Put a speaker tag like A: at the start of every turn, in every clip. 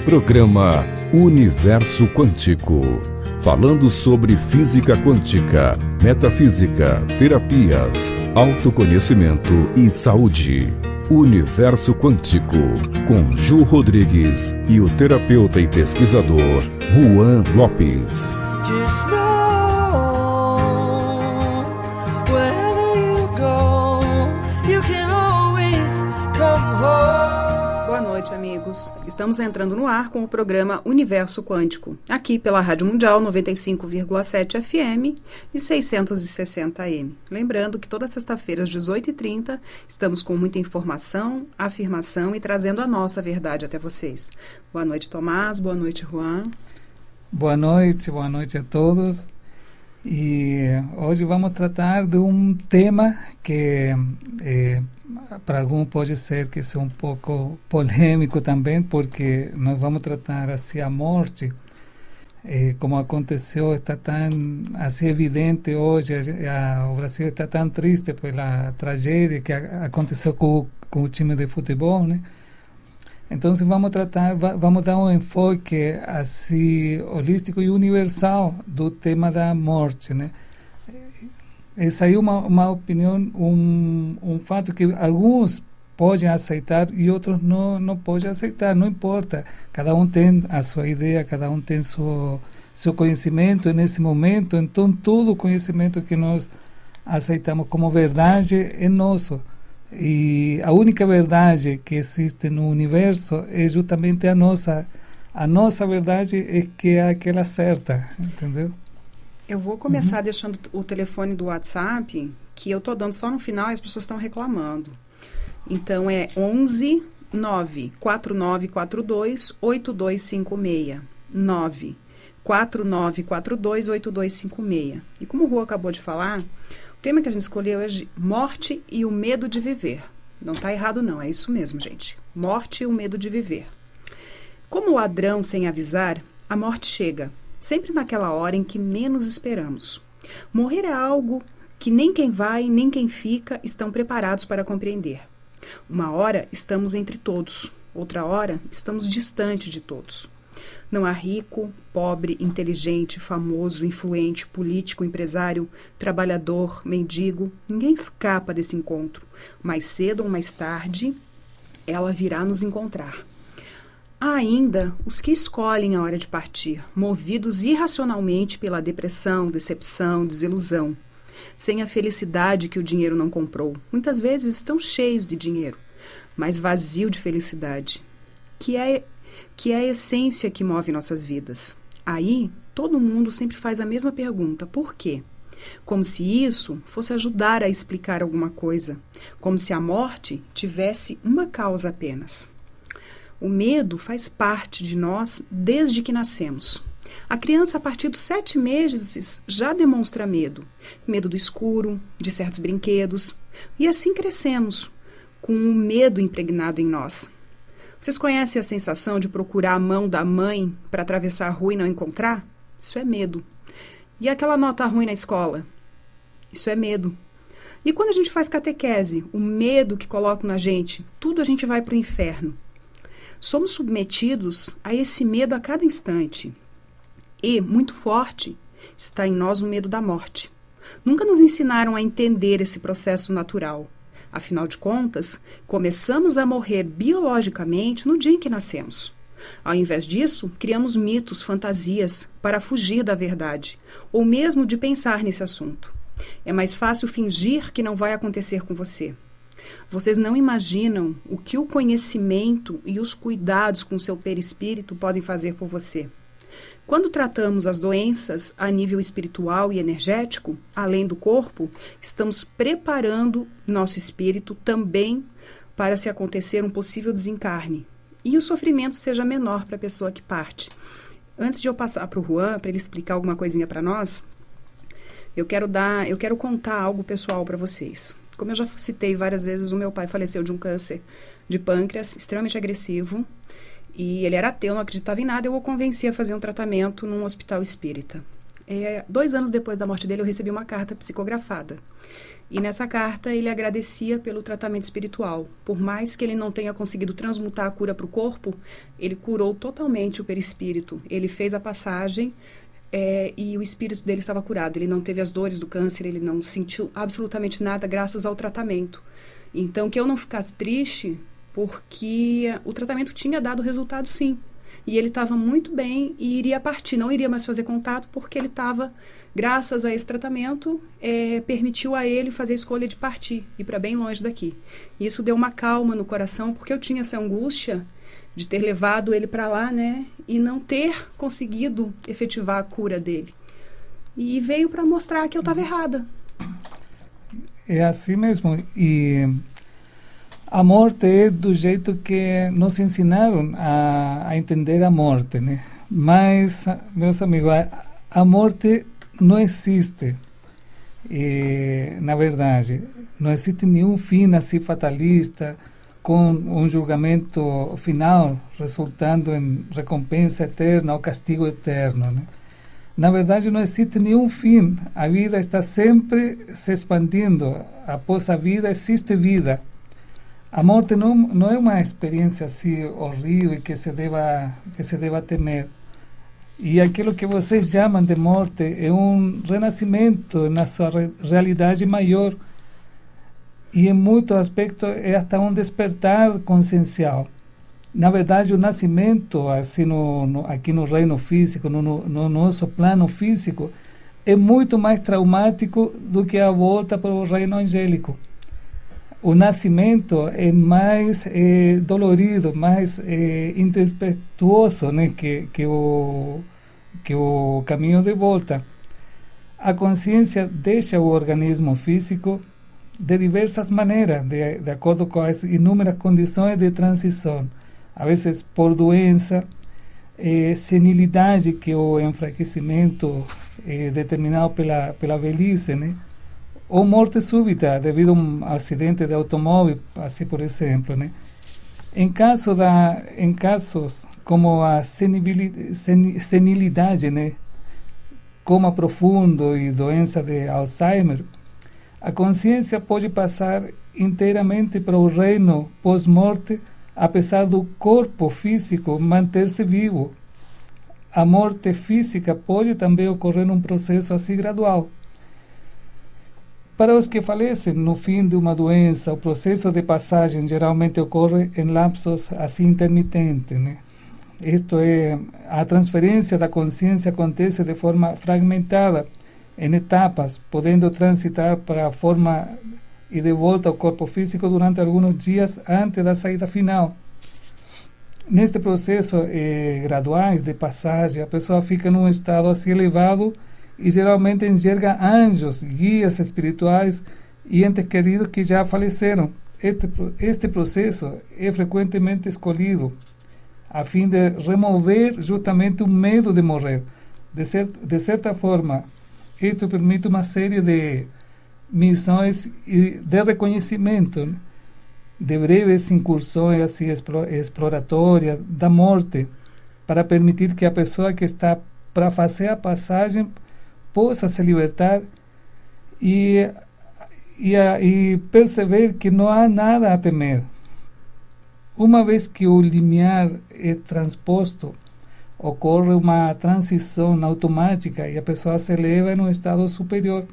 A: Programa Universo Quântico. Falando sobre física quântica, metafísica, terapias, autoconhecimento e saúde. Universo Quântico, com Ju Rodrigues e o terapeuta e pesquisador Juan Lopes.
B: Boa noite, amigos. Estamos entrando no ar com o programa Universo Quântico, aqui pela Rádio Mundial 95,7 FM e 660 AM. Lembrando que toda sexta-feira às 18h30 estamos com muita informação, afirmação e trazendo a nossa verdade até vocês. Boa noite, Tomás. Boa noite, Juan.
C: Boa noite a todos. E hoje vamos tratar de um tema que para alguns pode ser que seja um pouco polêmico também, porque nós vamos tratar assim a morte, como aconteceu, está tão assim evidente hoje, o Brasil está tão triste pela tragédia que aconteceu com o time de futebol, né? Então vamos dar um enfoque assim holístico e universal do tema da morte, né? Essa aí é uma opinião, um fato que alguns podem aceitar e outros não podem aceitar, não importa. Cada um tem a sua ideia, cada um tem seu conhecimento nesse momento, então todo o conhecimento que nós aceitamos como verdade é nosso. E a única verdade que existe no universo é justamente a nossa verdade, é que é aquela certa, entendeu?
B: Eu vou começar deixando o telefone do WhatsApp, que eu estou dando só no final e as pessoas estão reclamando. Então é 11 94942 8256 94942 8256. E como o Rua acabou de falar, o tema que a gente escolheu é morte e o medo de viver. Não está errado não, é isso mesmo, gente. Morte e o medo de viver. Como ladrão sem avisar, a morte chega, sempre naquela hora em que menos esperamos. Morrer é algo que nem quem vai, nem quem fica estão preparados para compreender. Uma hora estamos entre todos, outra hora estamos distante de todos. Não há rico, pobre, inteligente, famoso, influente, político, empresário, trabalhador, mendigo. Ninguém escapa desse encontro. Mais cedo ou mais tarde, ela virá nos encontrar. Há ainda os que escolhem a hora de partir, movidos irracionalmente pela depressão, decepção, desilusão, sem a felicidade que o dinheiro não comprou. Muitas vezes estão cheios de dinheiro, mas vazio de felicidade, que é a essência que move nossas vidas. Aí, todo mundo sempre faz a mesma pergunta: por quê? Como se isso fosse ajudar a explicar alguma coisa, como se a morte tivesse uma causa apenas. O medo faz parte de nós desde que nascemos. A criança, a partir dos 7 meses, já demonstra medo. Medo do escuro, de certos brinquedos. E assim crescemos, com o medo impregnado em nós. Vocês conhecem a sensação de procurar a mão da mãe para atravessar a rua e não encontrar? Isso é medo. E aquela nota ruim na escola? Isso é medo. E quando a gente faz catequese, o medo que colocam na gente, tudo a gente vai para o inferno. Somos submetidos a esse medo a cada instante. E, muito forte, está em nós o medo da morte. Nunca nos ensinaram a entender esse processo natural. Afinal de contas, começamos a morrer biologicamente no dia em que nascemos. Ao invés disso, criamos mitos, fantasias para fugir da verdade, ou mesmo de pensar nesse assunto. É mais fácil fingir que não vai acontecer com você. Vocês não imaginam o que o conhecimento e os cuidados com seu perispírito podem fazer por você. Quando tratamos as doenças a nível espiritual e energético, além do corpo, estamos preparando nosso espírito também para se acontecer um possível desencarne e o sofrimento seja menor para a pessoa que parte. Antes de eu passar para o Juan, para ele explicar alguma coisinha para nós, eu quero contar algo pessoal para vocês. Como eu já citei várias vezes, o meu pai faleceu de um câncer de pâncreas extremamente agressivo. E ele era ateu, não acreditava em nada, eu o convenci a fazer um tratamento num hospital espírita. 2 anos depois da morte dele, eu recebi uma carta psicografada. E nessa carta ele agradecia pelo tratamento espiritual. Por mais que ele não tenha conseguido transmutar a cura para o corpo, ele curou totalmente o perispírito. Ele fez a passagem e o espírito dele estava curado. Ele não teve as dores do câncer, ele não sentiu absolutamente nada graças ao tratamento. Então, que eu não ficasse triste, porque o tratamento tinha dado resultado, sim. E ele estava muito bem e iria partir, não iria mais fazer contato, porque ele estava, graças a esse tratamento, permitiu a ele fazer a escolha de partir, ir para bem longe daqui. Isso deu uma calma no coração, porque eu tinha essa angústia de ter levado ele para lá, né, e não ter conseguido efetivar a cura dele. E veio para mostrar que eu estava errada.
C: É assim mesmo. E a morte é do jeito que nos ensinaram a entender a morte, né? Mas, meus amigos, a morte não existe. Na verdade, não existe nenhum fim assim fatalista, com um julgamento final resultando em recompensa eterna ou castigo eterno, né? Na verdade, não existe nenhum fim. A vida está sempre se expandindo. Após a vida, existe vida. A morte não é uma experiência assim horrível que se deva temer. E aquilo que vocês chamam de morte é um renascimento na sua realidade maior. E em muitos aspectos é até um despertar consciencial. Na verdade, o nascimento assim aqui no reino físico, no nosso plano físico, é muito mais traumático do que a volta para o reino angélico. O nascimento é mais dolorido, mais introspectuoso, né, que o caminho de volta. A consciência deixa o organismo físico de diversas maneiras, de acordo com as inúmeras condições de transição. A vezes por doença, senilidade, que é o enfraquecimento determinado pela velhice, né? Ou morte súbita devido a um acidente de automóvel, assim por exemplo, né? Em casos como a senilidade, né? Coma profundo e doença de Alzheimer, a consciência pode passar inteiramente para o reino pós-morte, apesar do corpo físico manter-se vivo. A morte física pode também ocorrer num processo assim gradual. Para os que falecem no fim de uma doença, o processo de passagem geralmente ocorre em lapsos assim intermitentes, né? Isto é, a transferência da consciência acontece de forma fragmentada, em etapas, podendo transitar para a forma e de volta ao corpo físico durante alguns dias antes da saída final. Neste processo graduais de passagem, a pessoa fica num estado assim elevado e geralmente enxerga anjos, guias espirituais e entes queridos que já faleceram. Este processo é frequentemente escolhido a fim de remover justamente o medo de morrer. De certa forma, isto permite uma série de missões de reconhecimento, né? De breves incursões assim, exploratórias da morte, para permitir que a pessoa que está para fazer a passagem possa se libertar e perceber que não há nada a temer. Uma vez que o limiar é transposto, ocorre uma transição automática e a pessoa se eleva em um estado superior.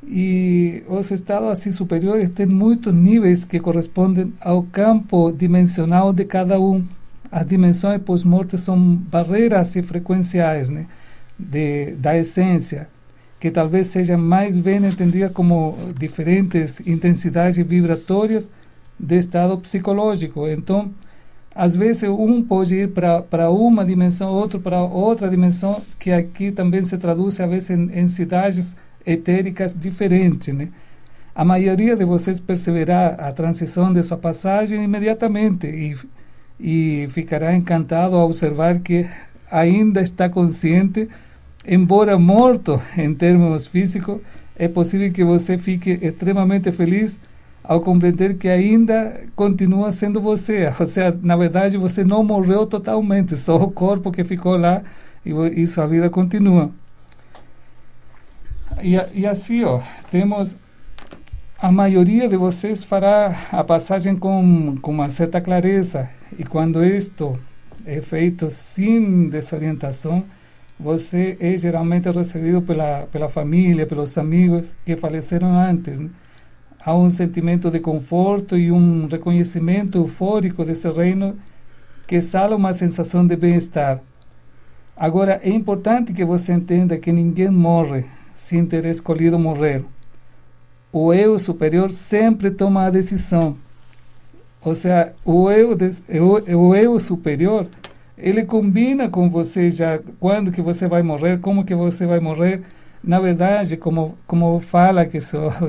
C: E os estados assim superiores têm muitos níveis que correspondem ao campo dimensional de cada um. As dimensões pós-morte são barreiras e frequenciais, né, da essência, que talvez sejam mais bem entendidas como diferentes intensidades vibratórias de estado psicológico. Então, às vezes um pode ir para uma dimensão, outro para outra dimensão, que aqui também se traduz às vezes em cidades etéricas diferentes, né? A maioria de vocês perceberá a transição de sua passagem imediatamente e ficará encantado ao observar que ainda está consciente, embora morto em termos físicos. É possível que você fique extremamente feliz ao compreender que ainda continua sendo você. Ou seja, na verdade, você não morreu totalmente, só o corpo que ficou lá e sua vida continua. E assim, ó, temos a maioria de vocês fará a passagem com uma certa clareza, e quando isto é feito sem desorientação, você é geralmente recebido pela família, pelos amigos que faleceram antes, né? Há um sentimento de conforto e um reconhecimento eufórico desse reino que exala uma sensação de bem-estar. Agora, é importante que você entenda que ninguém morre sem ter escolhido morrer. O eu superior sempre toma a decisão. Ou seja, o eu superior, ele combina com você já quando que você vai morrer, como que você vai morrer. Na verdade, como fala que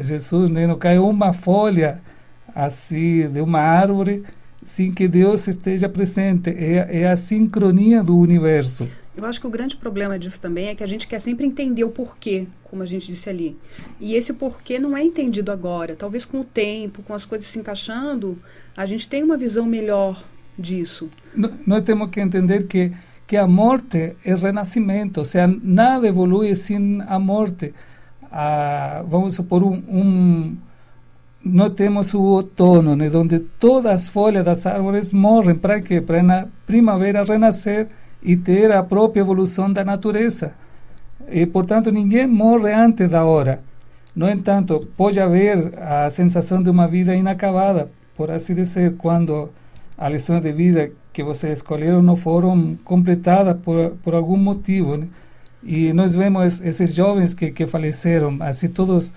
C: Jesus, né, não cai uma folha assim de uma árvore sem que Deus esteja presente. É a sincronia do universo.
B: Eu acho que o grande problema disso também é que a gente quer sempre entender o porquê, como a gente disse ali. E esse porquê não é entendido agora. Talvez com o tempo, com as coisas se encaixando, a gente tem uma visão melhor disso.
C: Nós temos que entender que a morte é renascimento, ou seja, nada evolui sem a morte. Vamos supor, nós temos o outono, né, onde todas as folhas das árvores morrem. Para quê? Para na primavera renascer e ter a própria evolução da natureza. E, portanto, ninguém morre antes da hora. No entanto, pode haver a sensação de uma vida inacabada, por assim dizer, quando as lições de vida que vocês escolheram não foram completadas por algum motivo, né? E nós vemos esses jovens que faleceram, assim, todos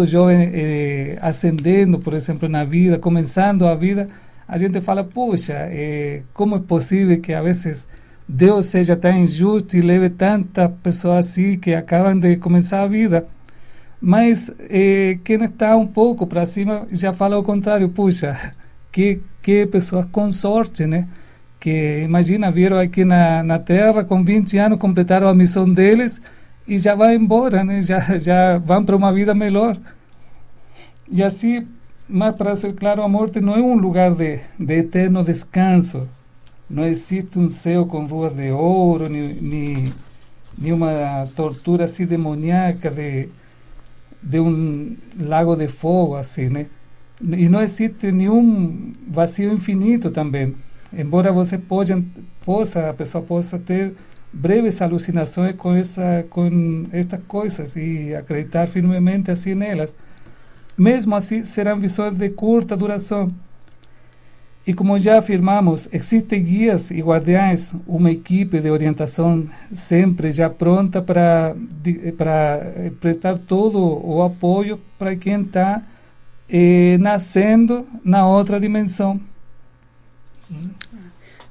C: jovens ascendendo, por exemplo, na vida, começando a vida. A gente fala, puxa, como é possível que, a vezes, Deus seja tão injusto e leve tantas pessoas assim que acabam de começar a vida. Mas quem está um pouco para cima já fala o contrário. Puxa, que pessoas com sorte, né? Que, imagina, vieram aqui na Terra, com 20 anos, completaram a missão deles e já vão embora, né? Já vão para uma vida melhor. E assim, mas para ser claro, a morte não é um lugar de eterno descanso. Não existe um céu com ruas de ouro, nem uma tortura assim demoníaca de um lago de fogo, assim, né? E não existe nenhum vazio infinito também. Embora a pessoa possa ter breves alucinações com estas coisas e acreditar firmemente assim nelas. Mesmo assim, serão visões de curta duração. E como já afirmamos, existem guias e guardiães, uma equipe de orientação sempre já pronta para prestar todo o apoio para quem está nascendo na outra dimensão.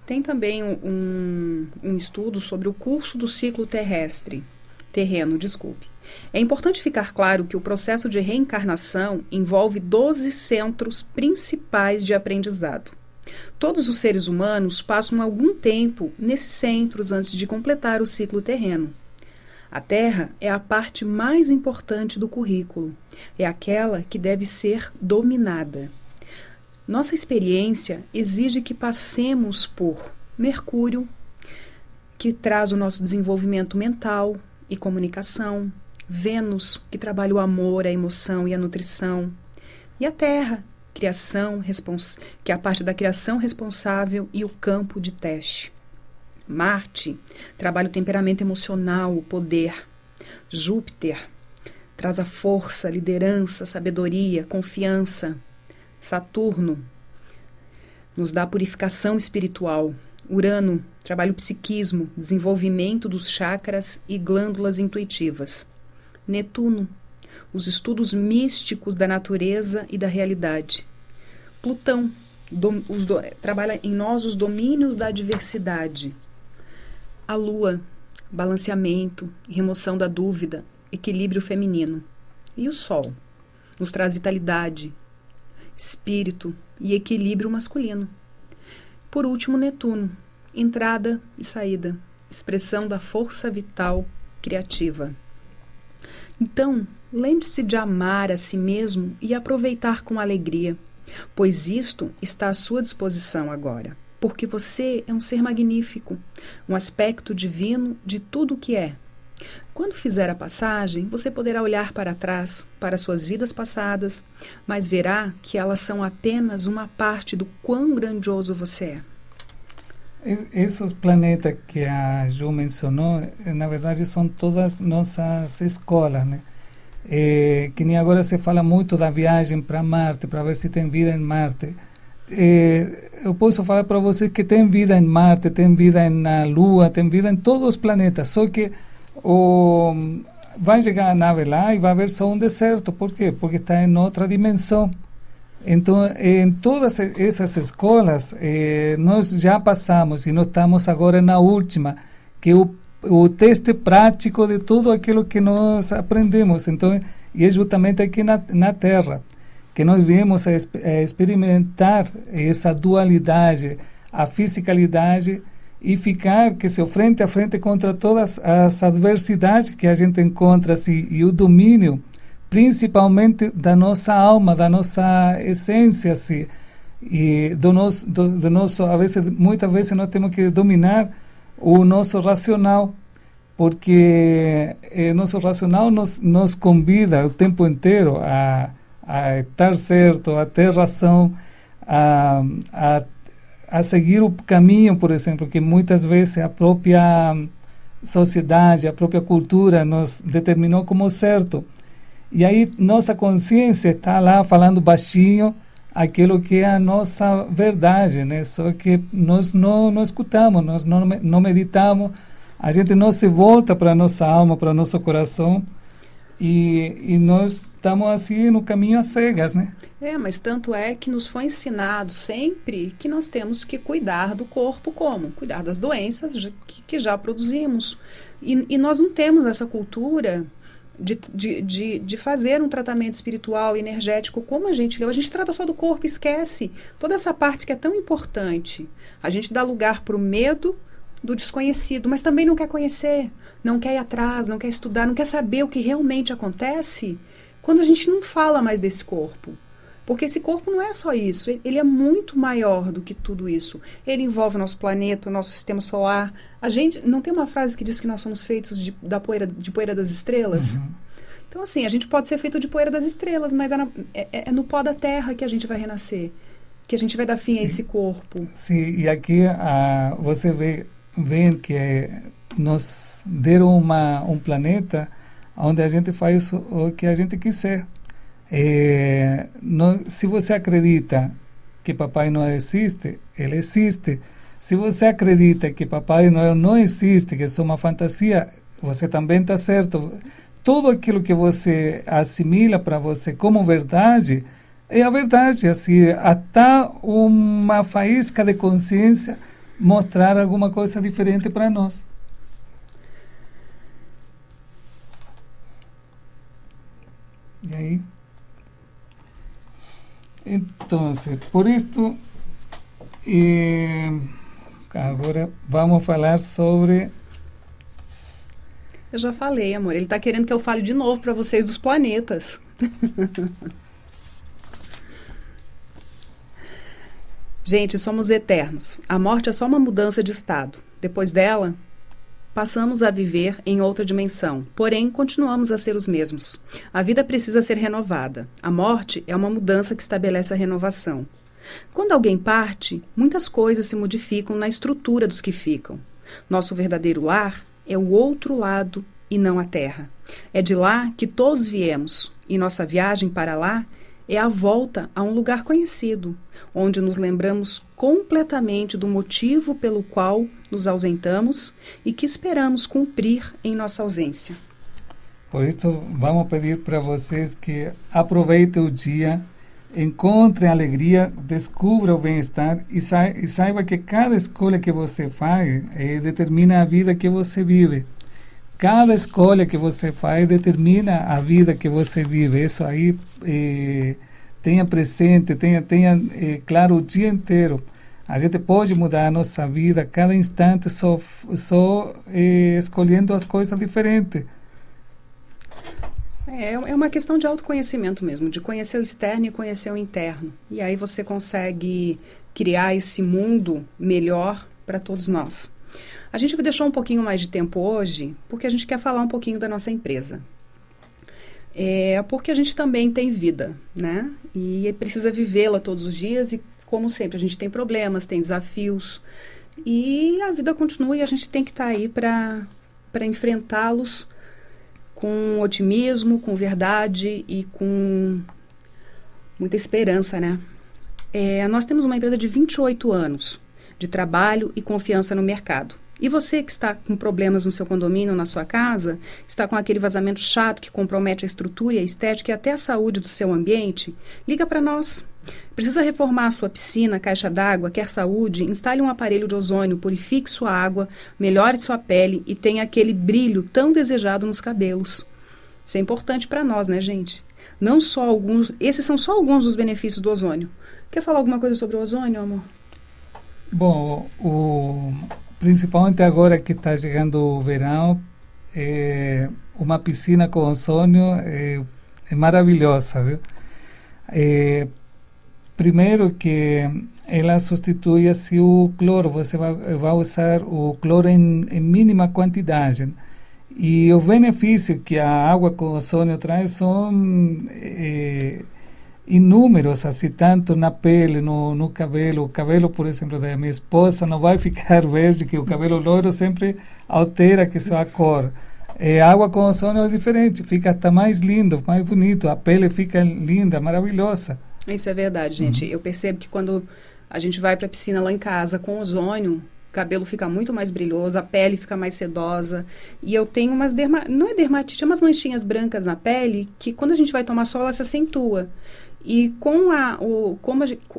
B: Tem também um estudo sobre o curso do ciclo terreno. É importante ficar claro que o processo de reencarnação envolve 12 centros principais de aprendizado. Todos os seres humanos passam algum tempo nesses centros antes de completar o ciclo terreno. A Terra é a parte mais importante do currículo. É aquela que deve ser dominada. Nossa experiência exige que passemos por Mercúrio, que traz o nosso desenvolvimento mental e comunicação, Vênus, que trabalha o amor, a emoção e a nutrição, e a Terra, que é a parte da criação responsável e o campo de teste. Marte trabalha o temperamento emocional, o poder. Júpiter traz a força, liderança, sabedoria, confiança. Saturno nos dá a purificação espiritual. Urano trabalha o psiquismo, desenvolvimento dos chakras e glândulas intuitivas. Netuno, os estudos místicos da natureza e da realidade. Plutão trabalha em nós os domínios da diversidade. A Lua, balanceamento, remoção da dúvida, equilíbrio feminino. E o Sol nos traz vitalidade, espírito e equilíbrio masculino. Por último, Netuno, entrada e saída, expressão da força vital criativa. Então, lembre-se de amar a si mesmo e aproveitar com alegria, pois isto está à sua disposição agora, porque você é um ser magnífico, um aspecto divino de tudo o que é. Quando fizer a passagem, você poderá olhar para trás, para suas vidas passadas, mas verá que elas são apenas uma parte do quão grandioso você é.
C: Esses planetas que a Ju mencionou, na verdade, são todas nossas escolas, né? Que nem agora se fala muito da viagem para Marte, para ver se tem vida em Marte. Eu posso falar para vocês que tem vida em Marte, tem vida na Lua, tem vida em todos os planetas, só que vai chegar a nave lá e vai haver só um deserto. Por quê? Porque está em outra dimensão. Então, em todas essas escolas, nós já passamos e nós estamos agora na última, que é o teste prático de tudo aquilo que nós aprendemos. Então, e é justamente aqui na Terra que nós viemos a experimentar essa dualidade, a fisicalidade, e ficar que se frente a frente contra todas as adversidades que a gente encontra, assim, e o domínio principalmente da nossa alma, da nossa essência, assim, e do nosso, muitas vezes nós temos que dominar o nosso racional, porque nosso racional nos convida o tempo inteiro a estar certo, a ter razão, a seguir o caminho, por exemplo, que muitas vezes a própria sociedade, a própria cultura nos determinou como certo. E aí nossa consciência está lá falando baixinho aquilo que é a nossa verdade, né? Só que nós não escutamos, nós não meditamos, a gente não se volta para a nossa alma, para o nosso coração, e nós estamos assim no caminho às cegas, né?
B: Mas tanto é que nos foi ensinado sempre que nós temos que cuidar do corpo como? Cuidar das doenças que já produzimos. E nós não temos essa cultura de fazer um tratamento espiritual, energético, como a gente leu. A gente trata só do corpo, esquece toda essa parte que é tão importante. A gente dá lugar para o medo do desconhecido, mas também não quer conhecer, não quer ir atrás, não quer estudar, não quer saber o que realmente acontece quando a gente não fala mais desse corpo. Porque esse corpo não é só isso, ele é muito maior do que tudo isso. Ele envolve o nosso planeta, o nosso sistema solar. A gente não tem uma frase que diz que nós somos feitos de poeira das estrelas? Uhum. Então, assim, a gente pode ser feito de poeira das estrelas, mas é no pó da terra que a gente vai renascer, que a gente vai dar fim a esse corpo.
C: Sim, e aqui você vê que nos deram um planeta onde a gente faz o que a gente quiser. Se você acredita que Papai Noel existe, ele existe. Se você acredita que Papai Noel não existe, que é uma fantasia, você também está certo. Tudo aquilo que você assimila para você como verdade é a verdade. Assim, até uma faísca de consciência mostrar alguma coisa diferente para nós. E aí? Então, por isto, agora vamos falar sobre...
B: Eu já falei, amor. Ele está querendo que eu fale de novo para vocês dos planetas. Gente, somos eternos. A morte é só uma mudança de estado. Depois dela, passamos a viver em outra dimensão, porém continuamos a ser os mesmos. A vida precisa ser renovada. A morte é uma mudança que estabelece a renovação. Quando alguém parte, muitas coisas se modificam na estrutura dos que ficam. Nosso verdadeiro lar é o outro lado e não a Terra. É de lá que todos viemos, e nossa viagem para lá é a volta a um lugar conhecido, onde nos lembramos completamente do motivo pelo qual nos ausentamos e que esperamos cumprir em nossa ausência.
C: Por isso, vamos pedir para vocês que aproveitem o dia, encontrem alegria, descubram o bem-estar e saiba que cada escolha que você faz determina a vida que você vive. Cada escolha que você faz determina a vida que você vive. Isso aí tenha presente, tenha claro o dia inteiro. A gente pode mudar a nossa vida a cada instante só escolhendo as coisas diferentes.
B: É uma questão de autoconhecimento mesmo, de conhecer o externo e conhecer o interno. E aí você consegue criar esse mundo melhor para todos nós. A gente deixou um pouquinho mais de tempo hoje, porque a gente quer falar um pouquinho da nossa empresa. Porque a gente também tem vida, né? E precisa vivê-la todos os dias e, como sempre, a gente tem problemas, tem desafios. E a vida continua e a gente tem que estar aí para enfrentá-los com otimismo, com verdade e com muita esperança, né? Nós temos uma empresa de 28 anos de trabalho e confiança no mercado. E você que está com problemas no seu condomínio, na sua casa, está com aquele vazamento chato que compromete a estrutura e a estética e até a saúde do seu ambiente, liga para nós. Precisa reformar a sua piscina, caixa d'água, quer saúde? Instale um aparelho de ozônio, purifique sua água, melhore sua pele e tenha aquele brilho tão desejado nos cabelos. Isso é importante para nós, né, gente? Não só alguns, esses são só alguns dos benefícios do ozônio. Quer falar alguma coisa sobre o ozônio, amor?
C: Bom, principalmente agora que está chegando o verão, uma piscina com ozônio é maravilhosa, viu? Primeiro que ela substitui assim o cloro, você vai usar o cloro em mínima quantidade. E os benefícios que a água com ozônio traz são inúmeros, assim, tanto na pele, no cabelo. O cabelo, por exemplo, da minha esposa não vai ficar verde, que o cabelo loiro sempre altera que sua cor. Água com ozônio é diferente, fica até mais lindo, mais bonito, a pele fica linda, maravilhosa.
B: Isso é verdade, gente. Eu percebo que quando a gente vai para a piscina lá em casa com ozônio, o cabelo fica muito mais brilhoso, a pele fica mais sedosa. E eu tenho umas não é dermatite, é umas manchinhas brancas na pele que quando a gente vai tomar sol, ela se acentua. E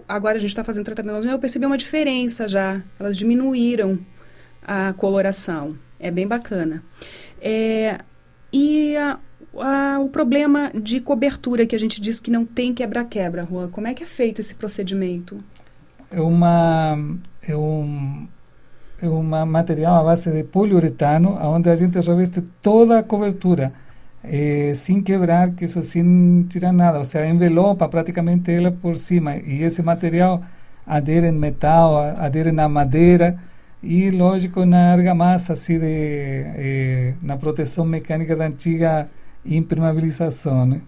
B: agora a gente está fazendo tratamento ozônio, eu percebi uma diferença já. Elas diminuíram a coloração. É bem bacana. O problema de cobertura que a gente diz que não tem quebra-quebra, Juan, como é que é feito esse procedimento?
C: É um material à base de poliuretano, onde a gente reveste toda a cobertura, sem quebrar, que isso sem tirar nada, ou seja, envelopa praticamente ela por cima, e esse material adere em metal, adere na madeira, e lógico na argamassa, assim, na proteção mecânica da antiga impermeabilização, né?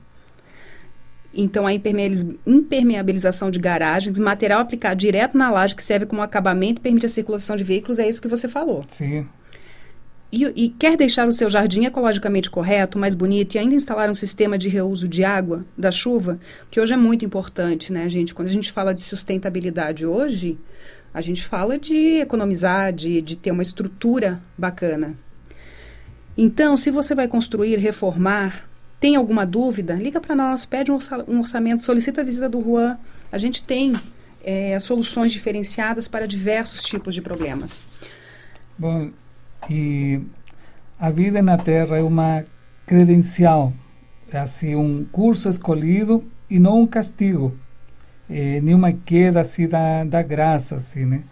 B: Então, a impermeabilização de garagens, material aplicado direto na laje que serve como acabamento e permite a circulação de veículos, é isso que você falou.
C: Sim.
B: E quer deixar o seu jardim ecologicamente correto, mais bonito, e ainda instalar um sistema de reuso de água da chuva, que hoje é muito importante, né, gente? Quando a gente fala de sustentabilidade hoje, a gente fala de economizar, de ter uma estrutura bacana. Então, se você vai construir, reformar, tem alguma dúvida, liga para nós, pede um orçamento, solicita a visita do Juan. A gente tem soluções diferenciadas para diversos tipos de problemas.
C: Bom, e a vida na Terra é uma credencial, é assim, um curso escolhido e não um castigo, nenhuma queda assim da graça, assim, né?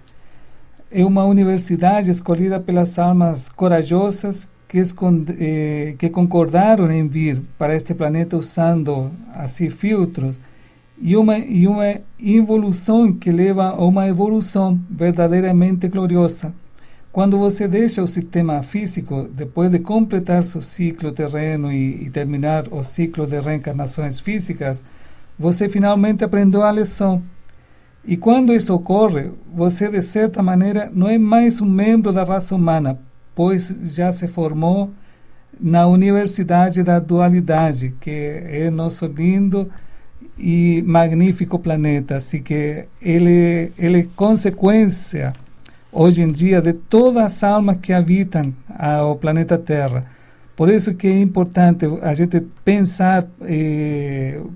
C: É uma universidade escolhida pelas almas corajosas que concordaram em vir para este planeta usando assim filtros e uma evolução que leva a uma evolução verdadeiramente gloriosa. Quando você deixa o sistema físico, depois de completar seu ciclo terreno e terminar o ciclo de reencarnações físicas, você finalmente aprendeu a lição. E quando isso ocorre, você de certa maneira não é mais um membro da raça humana, pois já se formou na Universidade da Dualidade, que é nosso lindo e magnífico planeta. Assim que ele é consequência, hoje em dia, de todas as almas que habitam o planeta Terra. Por isso que é importante a gente pensar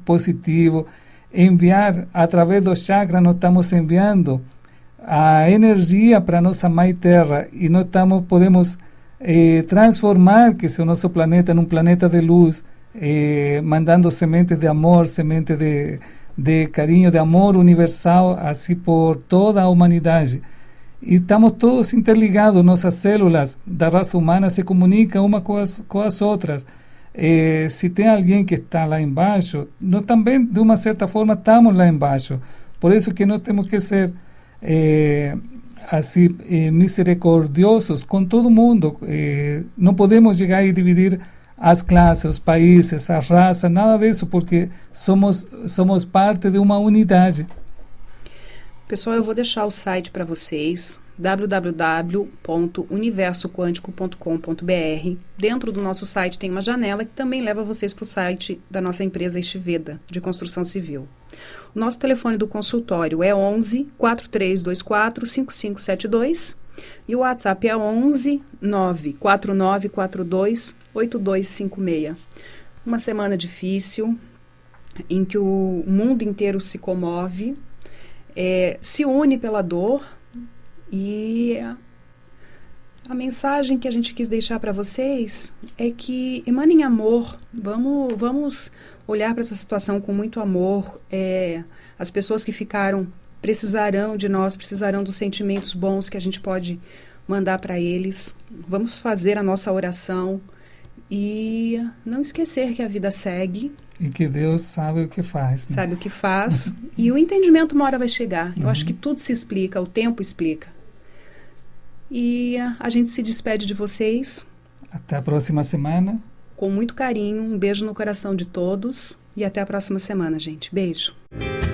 C: positivo, enviar, através do chakra, nós estamos enviando a energia para a nossa Mãe Terra e nós podemos transformar que o nosso planeta num planeta de luz, mandando sementes de amor, sementes de carinho, de amor universal, assim por toda a humanidade. E estamos todos interligados, nossas células da raça humana se comunicam uma com as outras. Se tem alguém que está lá embaixo, nós também, de uma certa forma, estamos lá embaixo. Por isso que nós temos que ser assim, misericordiosos com todo mundo. Não podemos chegar e dividir as classes, os países, a raça, nada disso, porque somos parte de uma unidade.
B: Pessoal, eu vou deixar o site para vocês, www.universoquântico.com.br. Dentro do nosso site tem uma janela que também leva vocês para o site da nossa empresa Estiveda, de construção civil. O nosso telefone do consultório é 11 4324 5572 e o WhatsApp é 11 94942 8256. Uma semana difícil, em que o mundo inteiro se comove, se une pela dor, e a mensagem que a gente quis deixar para vocês é que emanem amor. Vamos olhar para essa situação com muito amor. As pessoas que ficaram precisarão de nós, precisarão dos sentimentos bons que a gente pode mandar para eles. Vamos fazer a nossa oração e não esquecer que a vida segue.
C: E que Deus sabe o que faz. Né?
B: Sabe o que faz. E o entendimento uma hora vai chegar. Eu acho que tudo se explica, o tempo explica. E a gente se despede de vocês.
C: Até a próxima semana.
B: Com muito carinho. Um beijo no coração de todos. E até a próxima semana, gente. Beijo.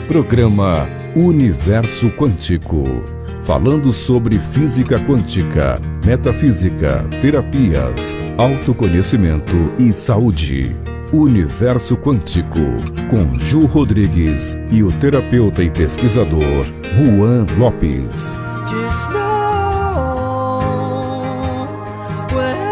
A: Programa Universo Quântico. Falando sobre física quântica, metafísica, terapias, autoconhecimento e saúde. Universo Quântico, com Ju Rodrigues e o terapeuta e pesquisador Juan Lopes.
D: Just know where